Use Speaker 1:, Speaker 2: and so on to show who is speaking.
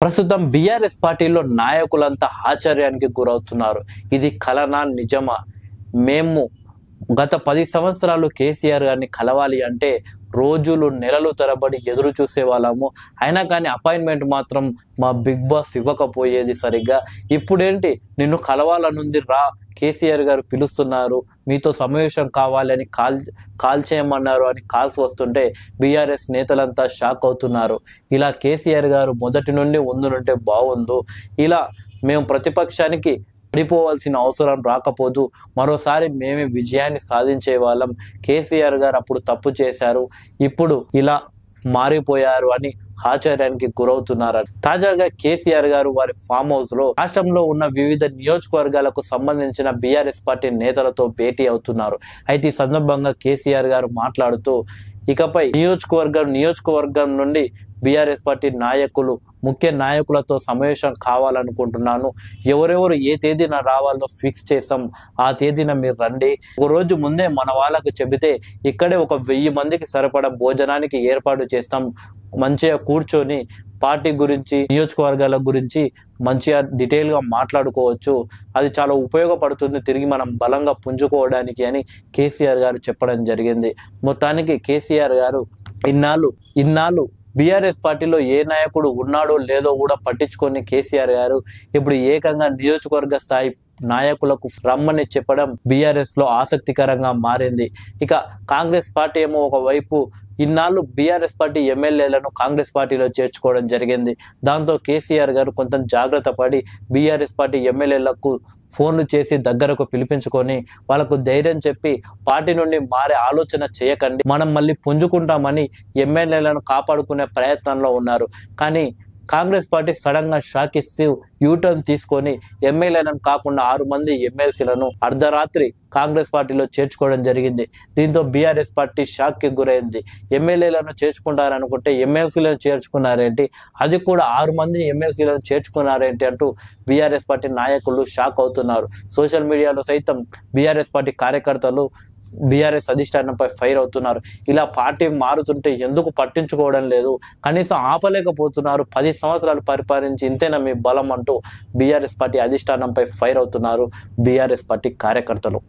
Speaker 1: ప్రస్తుతం బీఆర్ఎస్ పార్టీలో నాయకులంతా ఆశ్చర్యానికి గురవుతున్నారు. ఇది కలనా నిజమా? మేము గత 10 సంవత్సరాలు కేసీఆర్ గారిని కలవాలి అంటే రోజులు నెలలు తరబడి ఎదురు చూసే వాళ్ళము. అయినా కానీ అపాయింట్మెంట్ మాత్రం మా బిగ్ బాస్ ఇవ్వకపోయేది సరిగ్గా. ఇప్పుడేంటి నిన్ను కలవాలనుంది రా, కేసీఆర్ గారు పిలుస్తున్నారు, మీతో సమావేశం కావాలని కాల్ చేయమన్నారు అని కాల్స్ వస్తుంటే బీఆర్ఎస్ నేతలంతా షాక్ అవుతున్నారు. ఇలా కేసీఆర్ గారు మొదటి నుండి ఉండుంటే బాగుండు, ఇలా మేము ప్రతిపక్షానికి పడిపోవాల్సిన అవసరం రాకపోదు, మరోసారి మేమే విజయాన్ని సాధించే వాళ్ళం, కేసీఆర్ గారు అప్పుడు తప్పు చేశారు, ఇప్పుడు ఇలా మారిపోయారు అని ఆశ్చర్యానికి గురవుతున్నారు. తాజాగా కేసీఆర్ గారు వారి ఫామ్ హౌస్ లో రాష్ట్రంలో ఉన్న వివిధ నియోజకవర్గాలకు సంబంధించిన బీఆర్ఎస్ పార్టీ నేతలతో భేటీ అవుతున్నారు. అయితే ఈ సందర్భంగా కేసీఆర్ గారు మాట్లాడుతూ ఇకపై నియోజకవర్గం నుండి బీఆర్ఎస్ పార్టీ నాయకులు, ముఖ్య నాయకులతో సమావేశం కావాలనుకుంటున్నాను. ఎవరెవరు ఏ తేదీన రావాలో ఫిక్స్ చేసాం, ఆ తేదీన మీరు రండి. ఒక రోజు ముందే మన వాళ్ళకు చెబితే ఇక్కడే 1000 మందికి సరిపడా భోజనానికి ఏర్పాటు చేస్తాం. మంచిగా కూర్చొని పార్టీ గురించి, నియోజకవర్గాల గురించి మంచిగా డీటెయిల్ గా మాట్లాడుకోవచ్చు. అది చాలా ఉపయోగపడుతుంది తిరిగి మనం బలంగా పుంజుకోవడానికి అని కేసీఆర్ గారు చెప్పడం జరిగింది. మొత్తానికి కేసీఆర్ గారు ఇన్నాళ్ళు బీఆర్ఎస్ పార్టీలో ఏ నాయకుడు ఉన్నాడో లేదో కూడా పట్టించుకొని కేసీఆర్ గారు ఇప్పుడు ఏకంగా నియోజకవర్గ స్థాయి నాయకులకు రమ్మని చెప్పడం బీఆర్ఎస్ లో ఆసక్తికరంగా మారింది. ఇక కాంగ్రెస్ పార్టీ ఏమో ఒకవైపు ఇన్నాళ్ళు బీఆర్ఎస్ పార్టీ ఎమ్మెల్యేలను కాంగ్రెస్ పార్టీలో చేర్చుకోవడం జరిగింది. దాంతో కేసీఆర్ గారు కొంత జాగ్రత్త పడి బీఆర్ఎస్ పార్టీ ఎమ్మెల్యేలకు ఫోన్లు చేసి దగ్గరకు పిలిపించుకొని వాళ్ళకు ధైర్యం చెప్పి పార్టీ నుండి మారే ఆలోచన చేయకండి, మనం మళ్ళీ పుంజుకుంటామని ఎమ్మెల్యేలను కాపాడుకునే ప్రయత్నంలో ఉన్నారు. కానీ కాంగ్రెస్ పార్టీ సడన్ గా షాక్ ఇస్తూ యూటర్న్ తీసుకొని ఎమ్మెల్యేలను కాకుండా 6 మంది ఎమ్మెల్సీలను అర్ధరాత్రి కాంగ్రెస్ పార్టీలో చేర్చుకోవడం జరిగింది. దీంతో బీఆర్ఎస్ పార్టీ షాక్ కి గురైంది. ఎమ్మెల్యేలను చేర్చుకుంటారనుకుంటే ఎమ్మెల్సీలను చేర్చుకున్నారేంటి, అది కూడా 6 మంది ఎమ్మెల్సీలను చేర్చుకున్నారేంటి అంటూ బీఆర్ఎస్ పార్టీ నాయకులు షాక్ అవుతున్నారు. సోషల్ మీడియాలో సైతం బీఆర్ఎస్ పార్టీ కార్యకర్తలు బీఆర్ఎస్ అధిష్టానంపై ఫైర్ అవుతున్నారు. ఇలా పార్టీ మారుతుంటే ఎందుకు పట్టించుకోవడం లేదు, కనీసం ఆపలేకపోతున్నారు, 10 సంవత్సరాలు పరిపాలించి ఇంతేనా మీ బలం అంటూ బీఆర్ఎస్ పార్టీ అధిష్టానంపై ఫైర్ అవుతున్నారు బీఆర్ఎస్ పార్టీ కార్యకర్తలు.